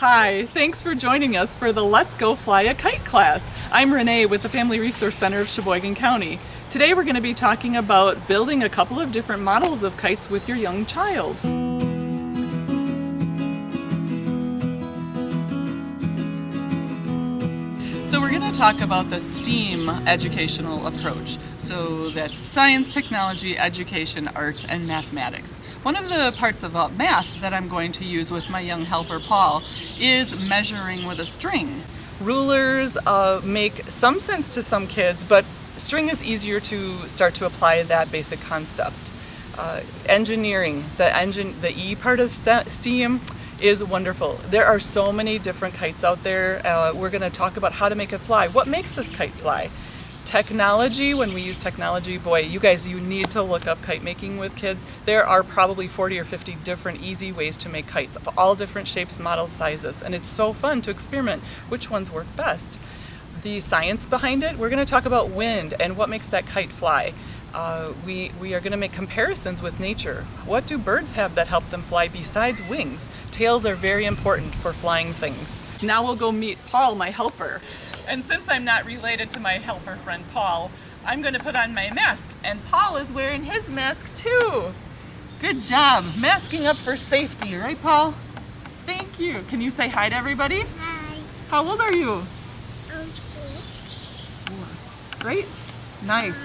Hi, thanks for joining us for the Let's Go Fly a Kite class. I'm Renee with the Family Resource Center of Sheboygan County. Today we're going to be talking about building a couple of different models of kites with your young child. So we're going to talk about the STEAM educational approach. So that's science, technology, education, art, and mathematics. One of the parts about math that I'm going to use with my young helper Paul is measuring with a string. Rulers make some sense to some kids, but string is easier to start to apply that basic concept. Engineering, the E part of STEAM, is wonderful. There are so many different kites out there. We're going to talk about how to make it fly. What makes this kite fly? Technology, when we use technology, boy, you guys, you need to look up kite making with kids. There are probably 40 or 50 different easy ways to make kites of all different shapes, models, sizes, and it's so fun to experiment which ones work best. The science behind it, we're going to talk about wind and what makes that kite fly. We are going to make comparisons with nature. What do birds have that help them fly besides wings? Tails are very important for flying things. Now we'll go meet Paul, my helper. And since I'm not related to my helper friend Paul, I'm going to put on my mask. And Paul is wearing his mask too. Good job. Masking up for safety, right, Paul? Thank you. Can you say hi to everybody? Hi. How old are you? I'm 4. Great. Nice.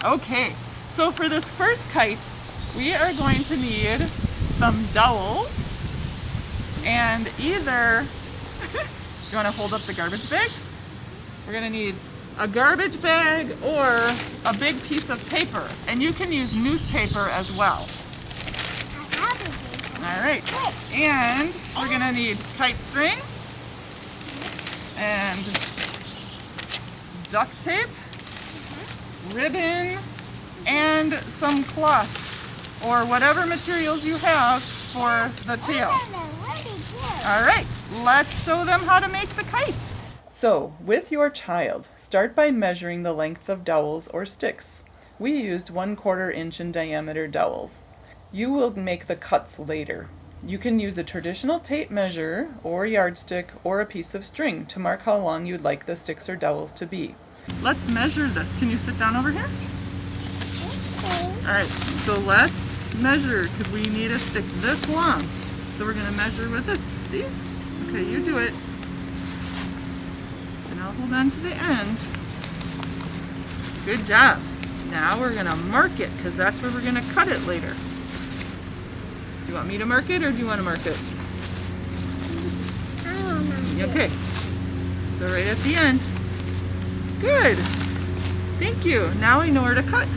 Okay, so for this first kite, we are going to need some dowels and either, do you want to hold up the garbage bag? We're going to need a garbage bag or a big piece of paper, and you can use newspaper as well. All right, and we're going to need kite string and duct tape, ribbon, and some cloth or whatever materials you have for the tail. All right, let's show them how to make the kite. So, with your child, start by measuring the length of dowels or sticks. We used 1/4 inch in diameter dowels. You will make the cuts later. You can use a traditional tape measure or yardstick or a piece of string to mark how long you'd like the sticks or dowels to be. Let's measure this. Can you sit down over here? Okay. All right, so let's measure because we need a stick this long. So we're going to measure with this. See? Okay, you do it. And I'll hold on to the end. Good job. Now we're going to mark it because that's where we're going to cut it later. Do you want me to mark it or do you want to mark it? I don't know. Okay. So right at the end. Good. Thank you. Now I know where to cut.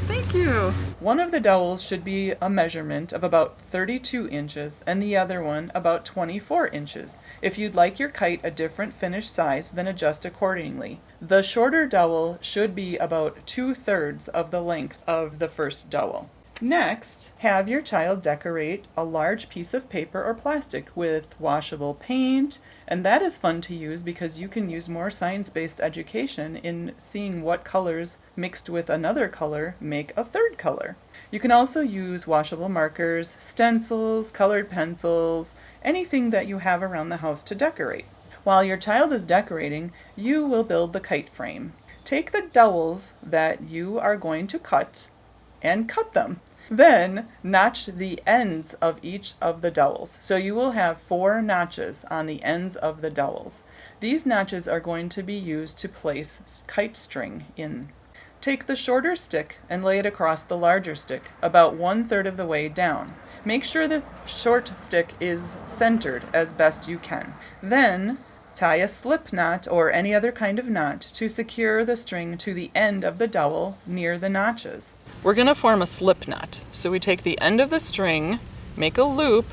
Thank you. One of the dowels should be a measurement of about 32 inches and the other one about 24 inches. If you'd like your kite a different finished size, then adjust accordingly. The shorter dowel should be about 2/3 of the length of the first dowel. Next, have your child decorate a large piece of paper or plastic with washable paint, and that is fun to use because you can use more science-based education in seeing what colors mixed with another color make a third color. You can also use washable markers, stencils, colored pencils, anything that you have around the house to decorate. While your child is decorating, you will build the kite frame. Take the dowels that you are going to cut and cut them. Then notch the ends of each of the dowels. So you will have 4 notches on the ends of the dowels. These notches are going to be used to place kite string in. Take the shorter stick and lay it across the larger stick, about 1/3 of the way down. Make sure the short stick is centered as best you can. Then tie a slip knot or any other kind of knot to secure the string to the end of the dowel near the notches. We're going to form a slip knot. So we take the end of the string, make a loop,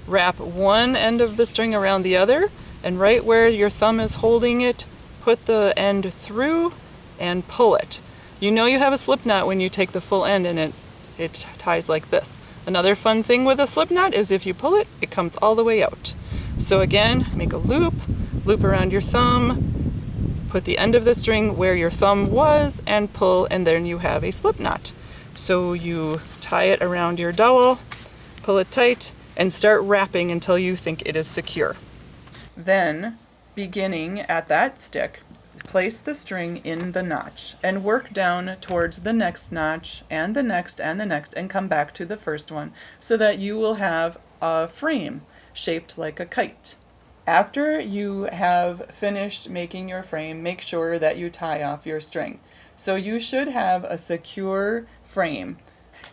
wrap one end of the string around the other, and right where your thumb is holding it, put the end through and pull it. You know you have a slip knot when you take the full end and it ties like this. Another fun thing with a slip knot is if you pull it, it comes all the way out. So again, make a loop around your thumb, put the end of the string where your thumb was and pull, and then you have a slip knot. So you tie it around your dowel, pull it tight, and start wrapping until you think it is secure. Then, beginning at that stick, place the string in the notch and work down towards the next notch and the next and the next and come back to the first one so that you will have a frame shaped like a kite. After you have finished making your frame, make sure that you tie off your string. So you should have a secure frame.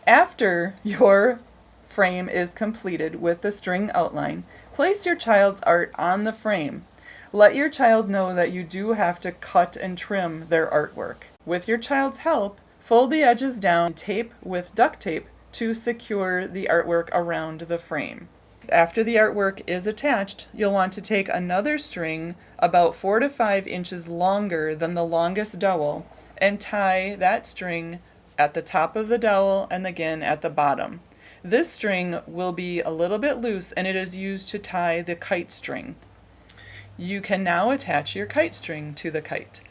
After your frame is completed with the string outline, place your child's art on the frame. Let your child know that you do have to cut and trim their artwork. With your child's help, fold the edges down and tape with duct tape to secure the artwork around the frame. After the artwork is attached, you'll want to take another string about 4 to 5 inches longer than the longest dowel and tie that string at the top of the dowel and again at the bottom. This string will be a little bit loose and it is used to tie the kite string. You can now attach your kite string to the kite.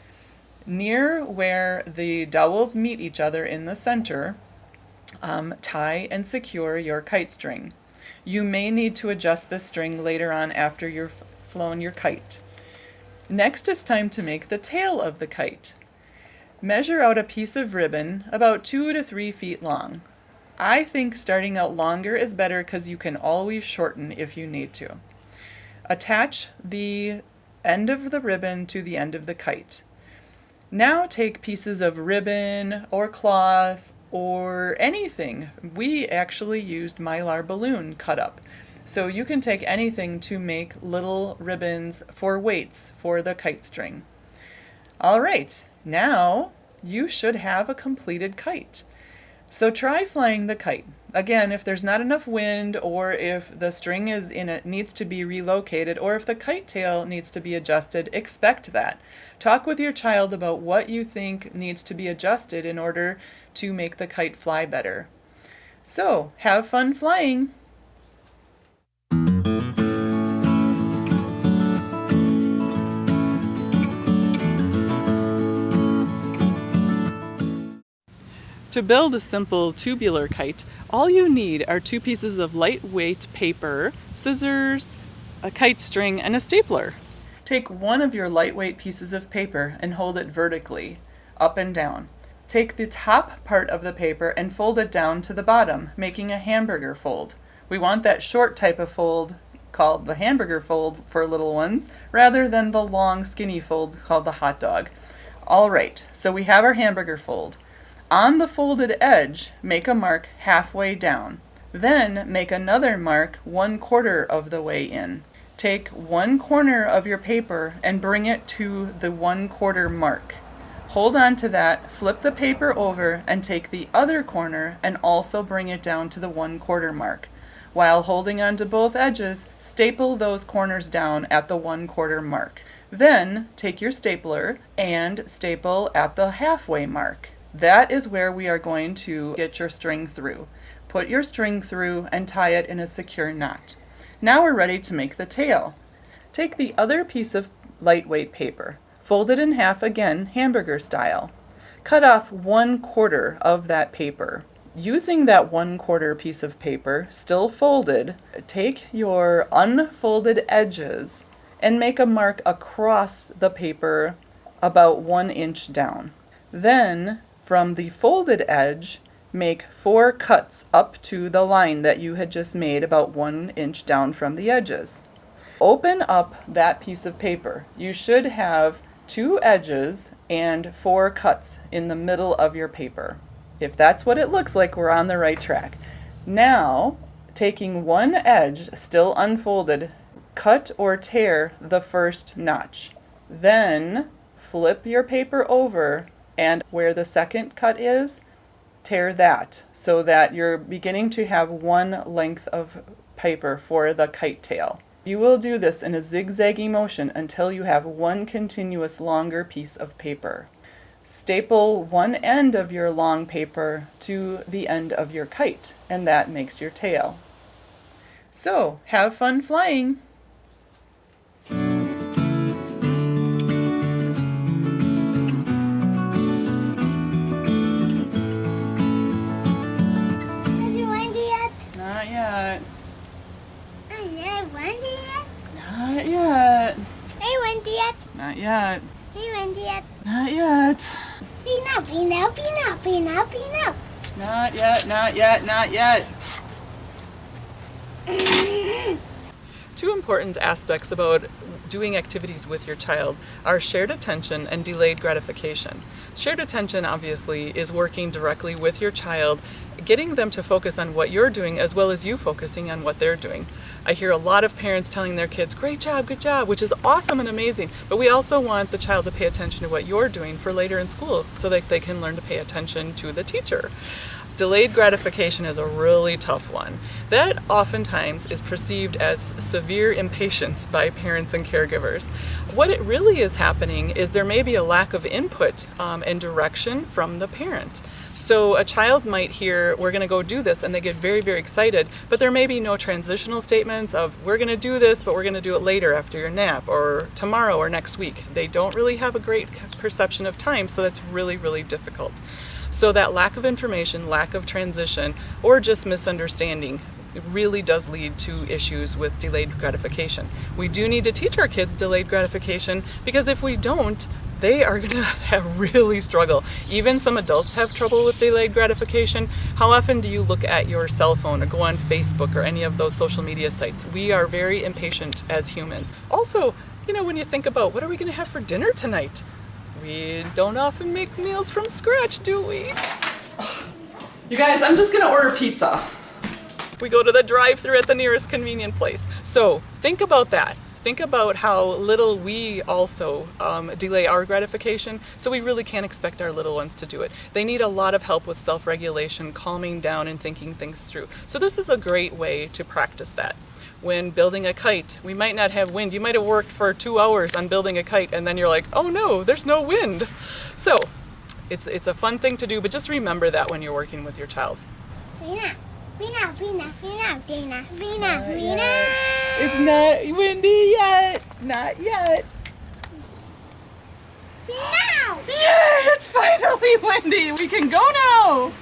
Near where the dowels meet each other in the center, tie and secure your kite string. You may need to adjust the string later on after you've flown your kite. Next, it's time to make the tail of the kite. Measure out a piece of ribbon about 2 to 3 feet long. I think starting out longer is better because you can always shorten if you need to. Attach the end of the ribbon to the end of the kite. Now take pieces of ribbon or cloth or anything. We actually used Mylar balloon cut up. So you can take anything to make little ribbons for weights for the kite string. All right, now you should have a completed kite. So try flying the kite. Again, if there's not enough wind or if the string is in it needs to be relocated or if the kite tail needs to be adjusted, expect that. Talk with your child about what you think needs to be adjusted in order to make the kite fly better. So, have fun flying! To build a simple tubular kite, all you need are 2 pieces of lightweight paper, scissors, a kite string, and a stapler. Take one of your lightweight pieces of paper and hold it vertically, up and down. Take the top part of the paper and fold it down to the bottom, making a hamburger fold. We want that short type of fold called the hamburger fold for little ones, rather than the long skinny fold called the hot dog. All right, so we have our hamburger fold. On the folded edge, make a mark halfway down. Then make another mark 1/4 of the way in. Take one corner of your paper and bring it to the 1/4 mark. Hold on to that, flip the paper over, and take the other corner and also bring it down to the 1/4 mark. While holding on to both edges, staple those corners down at the 1/4 mark. Then take your stapler and staple at the halfway mark. That is where we are going to get your string through. Put your string through and tie it in a secure knot. Now we're ready to make the tail. Take the other piece of lightweight paper, fold it in half again, hamburger style. Cut off 1/4 of that paper. Using that 1/4 piece of paper, still folded, take your unfolded edges and make a mark across the paper about 1 inch down. Then, from the folded edge, make 4 cuts up to the line that you had just made about 1 inch down from the edges. Open up that piece of paper. You should have 2 edges and 4 cuts in the middle of your paper. If that's what it looks like, we're on the right track. Now, taking one edge, still unfolded, cut or tear the first notch. Then, flip your paper over, and where the second cut is, tear that so that you're beginning to have one length of paper for the kite tail. You will do this in a zigzaggy motion until you have one continuous longer piece of paper. Staple one end of your long paper to the end of your kite, and that makes your tail. So, have fun flying! Has it windy yet? Not yet. Wendy yet? Not yet. Hey, Wendy yet? Not yet. Hey, Wendy yet? Not yet. Peanut, peanut, peanut, peanut, peanut. Not yet, not yet, not yet. Two important aspects about doing activities with your child are shared attention and delayed gratification. Shared attention, obviously, is working directly with your child, getting them to focus on what you're doing as well as you focusing on what they're doing. I hear a lot of parents telling their kids, great job, good job, which is awesome and amazing, but we also want the child to pay attention to what you're doing for later in school so that they can learn to pay attention to the teacher. Delayed gratification is a really tough one. That oftentimes is perceived as severe impatience by parents and caregivers. What it really is happening is there may be a lack of input and direction from the parent. So a child might hear, we're going to go do this, and they get very, very excited, but there may be no transitional statements of, we're going to do this, but we're going to do it later after your nap, or tomorrow or next week. They don't really have a great perception of time, so that's really, really difficult. So that lack of information, lack of transition, or just misunderstanding really does lead to issues with delayed gratification. We do need to teach our kids delayed gratification, because if we don't, they are going to really struggle. Even some adults have trouble with delayed gratification. How often do you look at your cell phone or go on Facebook or any of those social media sites? We are very impatient as humans. Also, when you think about what are we going to have for dinner tonight? We don't often make meals from scratch, do we? You guys, I'm just going to order pizza. We go to the drive-thru at the nearest convenient place. So think about that. Think about how little we also delay our gratification, so we really can't expect our little ones to do it. They need a lot of help with self-regulation, calming down, and thinking things through. So this is a great way to practice that. When building a kite, we might not have wind. You might have worked for 2 hours on building a kite, and then you're like, oh no, there's no wind. So it's a fun thing to do, but just remember that when you're working with your child. Peanut, peanut, peanut, peanut, peanut, peanut, peanut. It's not windy yet. Not yet. Now. Yay! It's finally windy. We can go now.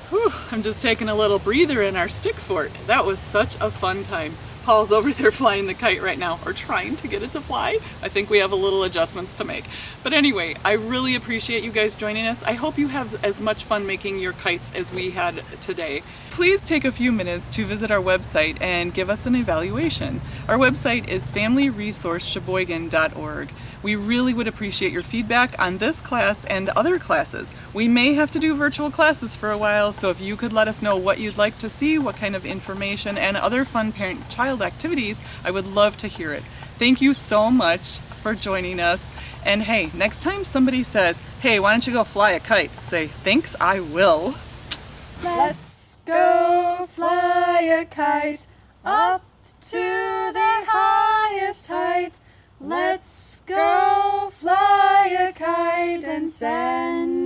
Whew, I'm just taking a little breather in our stick fort. That was such a fun time. Paul's over there flying the kite right now, or trying to get it to fly. I think we have a little adjustments to make. But anyway, I really appreciate you guys joining us. I hope you have as much fun making your kites as we had today. Please take a few minutes to visit our website and give us an evaluation. Our website is familyresourcesheboygan.org. We really would appreciate your feedback on this class and other classes. We may have to do virtual classes for a while, so if you could let us know what you'd like to see, what kind of information and other fun parent-child activities, I would love to hear it. Thank you so much for joining us. And hey, next time somebody says, hey, why don't you go fly a kite? Say, thanks, I will. Let's go fly a kite up to the highest height. Let's go fly a kite and send